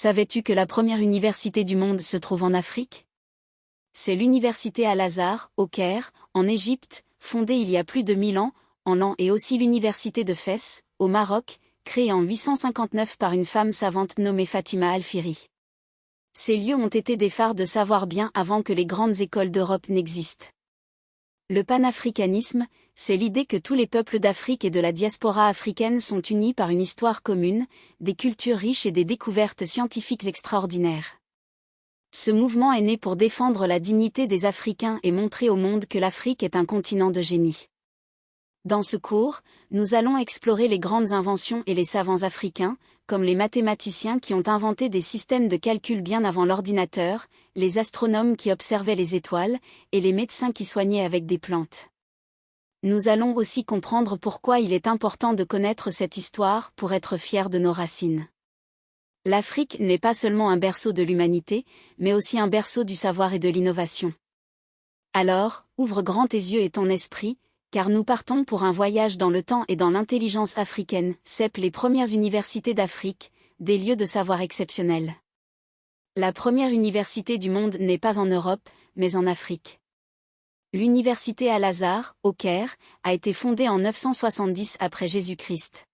Savais-tu que la première université du monde se trouve en Afrique? C'est l'université Al-Azhar, au Caire, en Égypte, fondée il y a plus de 1000 ans, en l'an, et aussi l'université de Fès, au Maroc, créée en 859 par une femme savante nommée Fatima Al-Fihri. Ces lieux ont été des phares de savoir bien avant que les grandes écoles d'Europe n'existent. Le panafricanisme, c'est l'idée que tous les peuples d'Afrique et de la diaspora africaine sont unis par une histoire commune, des cultures riches et des découvertes scientifiques extraordinaires. Ce mouvement est né pour défendre la dignité des Africains et montrer au monde que l'Afrique est un continent de génie. Dans ce cours, nous allons explorer les grandes inventions et les savants africains, comme les mathématiciens qui ont inventé des systèmes de calcul bien avant l'ordinateur, les astronomes qui observaient les étoiles, et les médecins qui soignaient avec des plantes. Nous allons aussi comprendre pourquoi il est important de connaître cette histoire pour être fiers de nos racines. L'Afrique n'est pas seulement un berceau de l'humanité, mais aussi un berceau du savoir et de l'innovation. Alors, ouvre grand tes yeux et ton esprit, car nous partons pour un voyage dans le temps et dans l'intelligence africaine, CEP, les premières universités d'Afrique, des lieux de savoir exceptionnels. La première université du monde n'est pas en Europe, mais en Afrique. L'université Al-Azhar, au Caire, a été fondée en 970 après Jésus-Christ.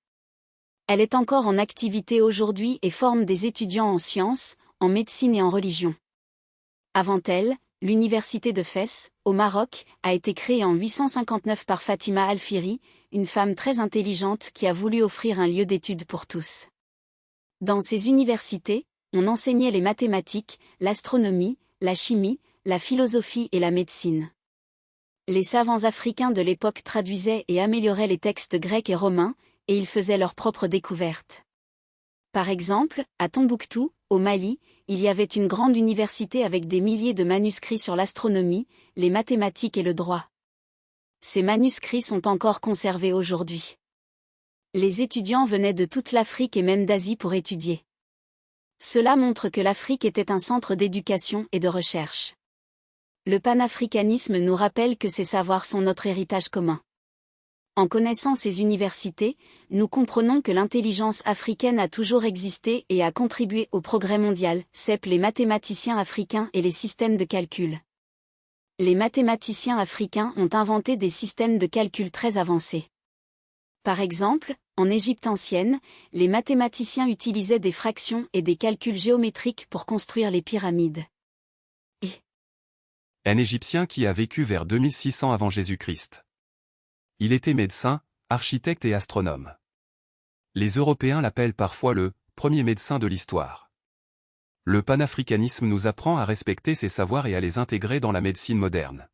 Elle est encore en activité aujourd'hui et forme des étudiants en sciences, en médecine et en religion. Avant elle, l'université de Fès, au Maroc, a été créée en 859 par Fatima Al-Fihri, une femme très intelligente qui a voulu offrir un lieu d'étude pour tous. Dans ces universités, on enseignait les mathématiques, l'astronomie, la chimie, la philosophie et la médecine. Les savants africains de l'époque traduisaient et amélioraient les textes grecs et romains, et ils faisaient leurs propres découvertes. Par exemple, à Tombouctou, au Mali, il y avait une grande université avec des milliers de manuscrits sur l'astronomie, les mathématiques et le droit. Ces manuscrits sont encore conservés aujourd'hui. Les étudiants venaient de toute l'Afrique et même d'Asie pour étudier. Cela montre que l'Afrique était un centre d'éducation et de recherche. Le panafricanisme nous rappelle que ces savoirs sont notre héritage commun. En connaissant ces universités, nous comprenons que l'intelligence africaine a toujours existé et a contribué au progrès mondial, CEP, les mathématiciens africains et les systèmes de calcul. Les mathématiciens africains ont inventé des systèmes de calcul très avancés. Par exemple, en Égypte ancienne, les mathématiciens utilisaient des fractions et des calculs géométriques pour construire les pyramides. Un Égyptien qui a vécu vers 2600 avant Jésus-Christ. Il était médecin, architecte et astronome. Les Européens l'appellent parfois le « premier médecin de l'histoire ». Le panafricanisme nous apprend à respecter ces savoirs et à les intégrer dans la médecine moderne.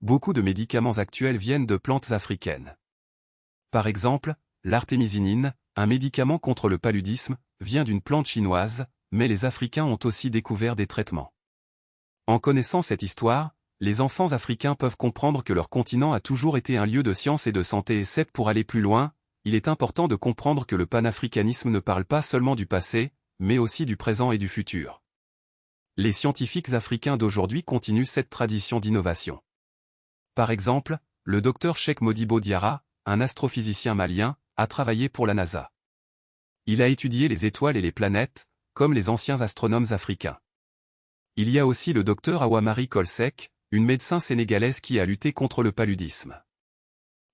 Beaucoup de médicaments actuels viennent de plantes africaines. Par exemple, l'artémisinine, un médicament contre le paludisme, vient d'une plante chinoise, mais les Africains ont aussi découvert des traitements. En connaissant cette histoire, les enfants africains peuvent comprendre que leur continent a toujours été un lieu de science et de santé, et CEP, pour aller plus loin, il est important de comprendre que le panafricanisme ne parle pas seulement du passé, mais aussi du présent et du futur. Les scientifiques africains d'aujourd'hui continuent cette tradition d'innovation. Par exemple, le docteur Cheikh Modibo Diarra, un astrophysicien malien, a travaillé pour la NASA. Il a étudié les étoiles et les planètes, comme les anciens astronomes africains. Il y a aussi le docteur Awa-Marie Coll Seck, une médecin sénégalaise qui a lutté contre le paludisme.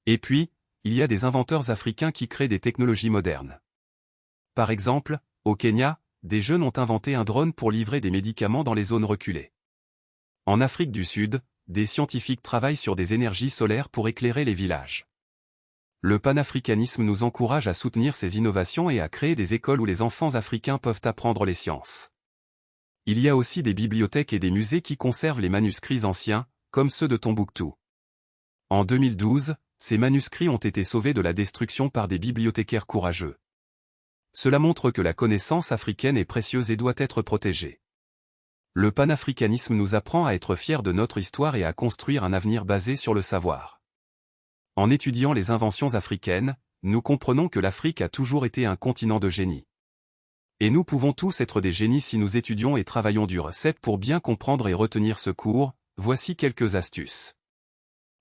Et puis, il y a des inventeurs africains qui créent des technologies modernes. Par exemple, au Kenya, des jeunes ont inventé un drone pour livrer des médicaments dans les zones reculées. En Afrique du Sud, des scientifiques travaillent sur des énergies solaires pour éclairer les villages. Le panafricanisme nous encourage à soutenir ces innovations et à créer des écoles où les enfants africains peuvent apprendre les sciences. Il y a aussi des bibliothèques et des musées qui conservent les manuscrits anciens, comme ceux de Tombouctou. En 2012, ces manuscrits ont été sauvés de la destruction par des bibliothécaires courageux. Cela montre que la connaissance africaine est précieuse et doit être protégée. Le panafricanisme nous apprend à être fiers de notre histoire et à construire un avenir basé sur le savoir. En étudiant les inventions africaines, nous comprenons que l'Afrique a toujours été un continent de génie. Et nous pouvons tous être des génies si nous étudions et travaillons dur. CEP, pour bien comprendre et retenir ce cours, voici quelques astuces.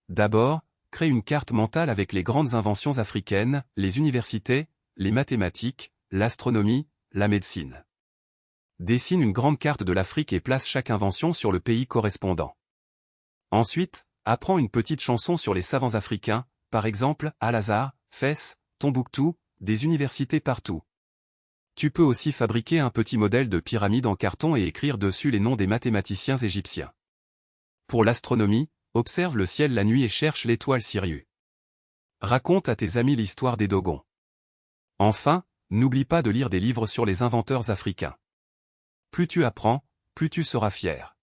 D'abord, crée une carte mentale avec les grandes inventions africaines, les universités, les mathématiques, l'astronomie, la médecine. Dessine une grande carte de l'Afrique et place chaque invention sur le pays correspondant. Ensuite, apprends une petite chanson sur les savants africains, par exemple, Al-Azhar, Fès, Tombouctou, des universités partout. Tu peux aussi fabriquer un petit modèle de pyramide en carton et écrire dessus les noms des mathématiciens égyptiens. Pour l'astronomie, observe le ciel la nuit et cherche l'étoile Sirius. Raconte à tes amis l'histoire des Dogons. Enfin, n'oublie pas de lire des livres sur les inventeurs africains. Plus tu apprends, plus tu seras fier.